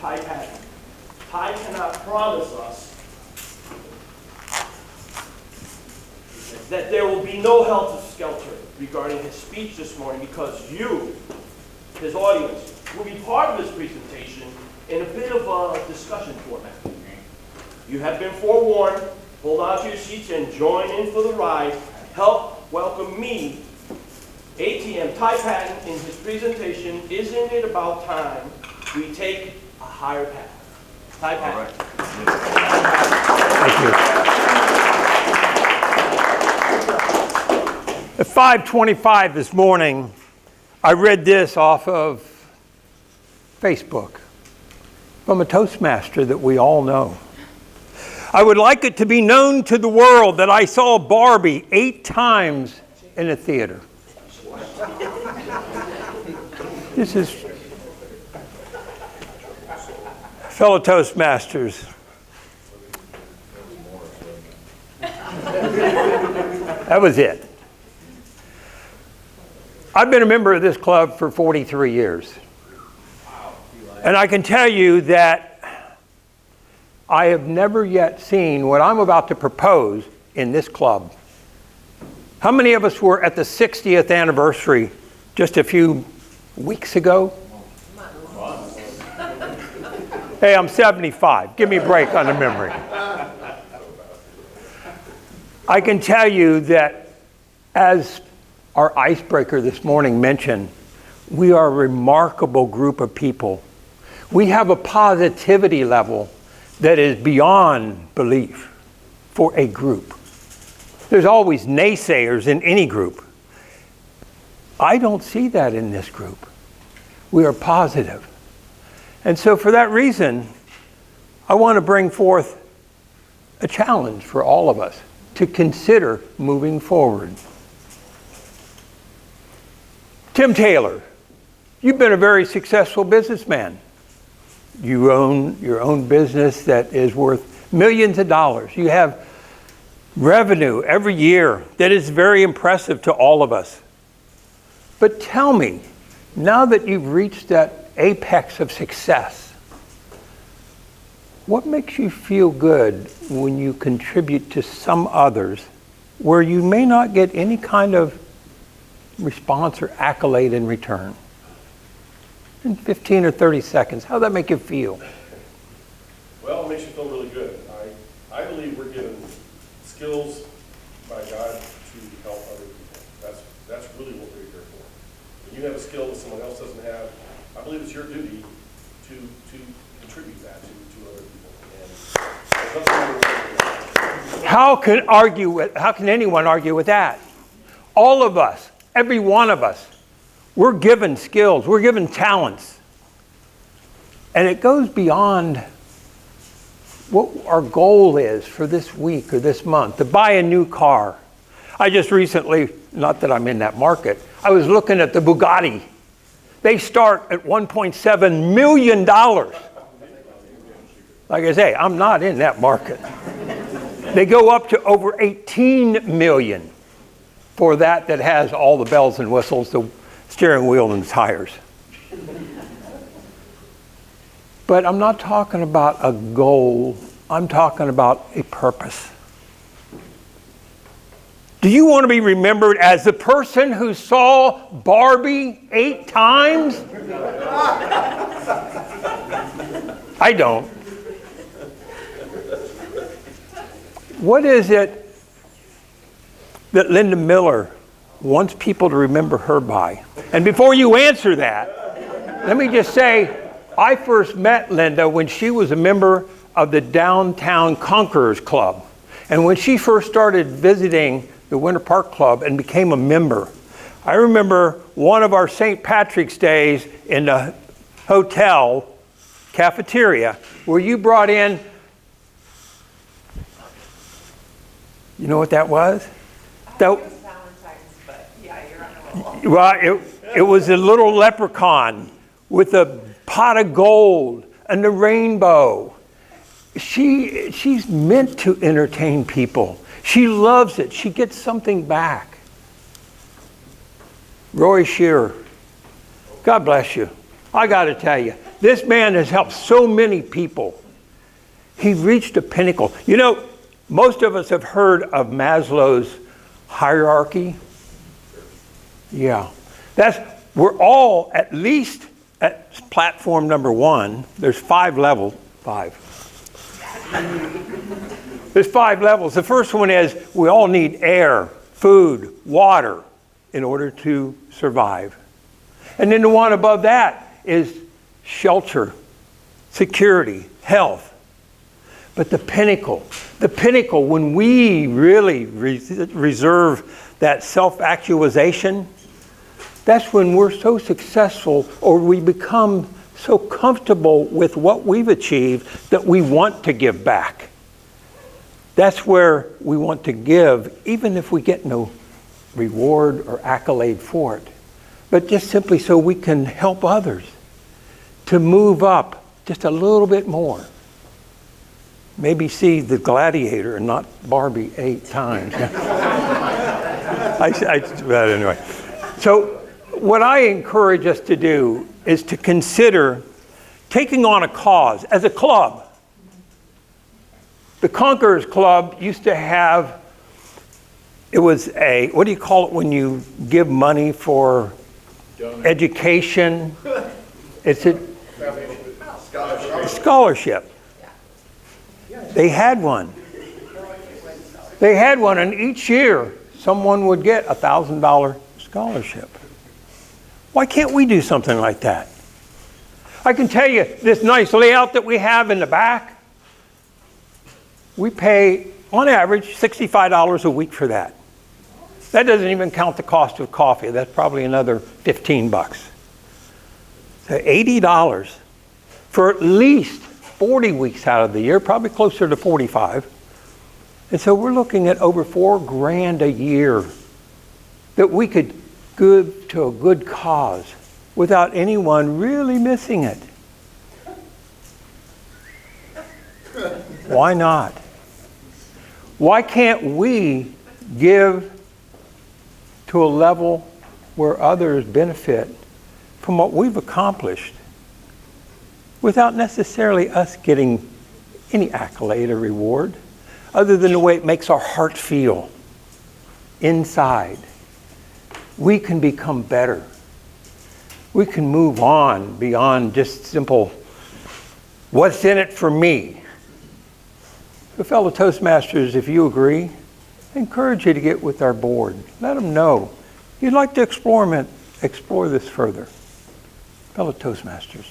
Ty Patten. Ty cannot promise us that there will be no helter-skelter regarding his speech this morning because you, his audience, will be part of his presentation in a bit of a discussion format. You have been forewarned. Hold on to your seats and join in for the ride. Help welcome me, ATM Ty Patten, in his presentation, Isn't It About Time We Take a Higher Path? Ty Patten. All right. Thank you. At 5:25 this morning, I read this off of Facebook from a Toastmaster that we all know. I would like it to be known to the world that I saw Barbie 8 times in a theater. This is fellow Toastmasters. That was it. I've been a member of this club for 43 years. And I can tell you that I have never yet seen what I'm about to propose in this club. How many of us were at the 60th anniversary just a few weeks ago? Hey, I'm 75. Give me a break on the memory. I can tell you that, as our icebreaker this morning mentioned, we are a remarkable group of people. We have a positivity level that is beyond belief for a group. There's always naysayers in any group. I don't see that in this group. We are positive. And so for that reason, I want to bring forth a challenge for all of us to consider moving forward. Tim Taylor, you've been a very successful businessman. You own your own business that is worth millions of dollars. You have revenue every year that is very impressive to all of us. But tell me, now that you've reached that apex of success, what makes you feel good when you contribute to some others where you may not get any kind of response or accolade in return? In 15 or 30 seconds, how does that make you feel? Well, it makes you feel really good. I believe we're given skills by God to help other people. That's really what we're here for. When you have a skill that someone else doesn't have, I believe it's your duty to contribute that to other people. And how can anyone argue with that? All of us, every one of us, we're given skills, we're given talents. And it goes beyond what our goal is for this week or this month, to buy a new car. I just recently, not that I'm in that market, I was looking at the Bugatti. They start at $1.7 million. Like I say, I'm not in that market. They go up to over 18 million for that has all the bells and whistles, the steering wheel and tires. But I'm not talking about a goal. I'm talking about a purpose. Do you want to be remembered as the person who saw Barbie 8 times? I don't. What is it that Linda Miller wants people to remember her by? And before you answer that, let me just say, I first met Linda when she was a member of the Downtown Conquerors Club. And when she first started visiting the Winter Park Club and became a member, I remember one of our St. Patrick's days in the hotel cafeteria where you brought in, you know what that was? That, but yeah, you're on the wall. well, it was a little leprechaun with a pot of gold and the rainbow. She's meant to entertain people. She loves it. She gets something back. Roy Shearer, God bless you. I got to tell you, This man has helped so many people. He reached a pinnacle. You know, most of us have heard of Maslow's hierarchy. Yeah. We're all at least at platform number 1. There's 5 levels. 5. There's 5 levels. The first one is we all need air, food, water in order to survive. And then the one above that is shelter, security, health. But the pinnacle, when we really reserve that self-actualization, that's when we're so successful, or we become so comfortable with what we've achieved that we want to give back. That's where we want to give, even if we get no reward or accolade for it, but just simply so we can help others to move up just a little bit more. Maybe see the gladiator and not Barbie 8 times. But anyway. So what I encourage us to do is to consider taking on a cause as a club. The Conquerors Club used to have, it was a, what do you call it when you give money for education? It's a scholarship. They had one. And each year someone would get a $1,000 scholarship. Why can't we do something like that? I can tell you, this nice layout that we have in the back, we pay, on average, $65 a week for that. That doesn't even count the cost of coffee. That's probably another $15. So $80 for at least 40 weeks out of the year, probably closer to 45. And so we're looking at over $4,000 a year that we could give to a good cause without anyone really missing it. Why not? Why can't we give to a level where others benefit from what we've accomplished without necessarily us getting any accolade or reward, other than the way it makes our heart feel inside? We can become better. We can move on beyond just simple, what's in it for me? So fellow Toastmasters, if you agree, I encourage you to get with our board. Let them know you'd like to explore this further. Fellow Toastmasters.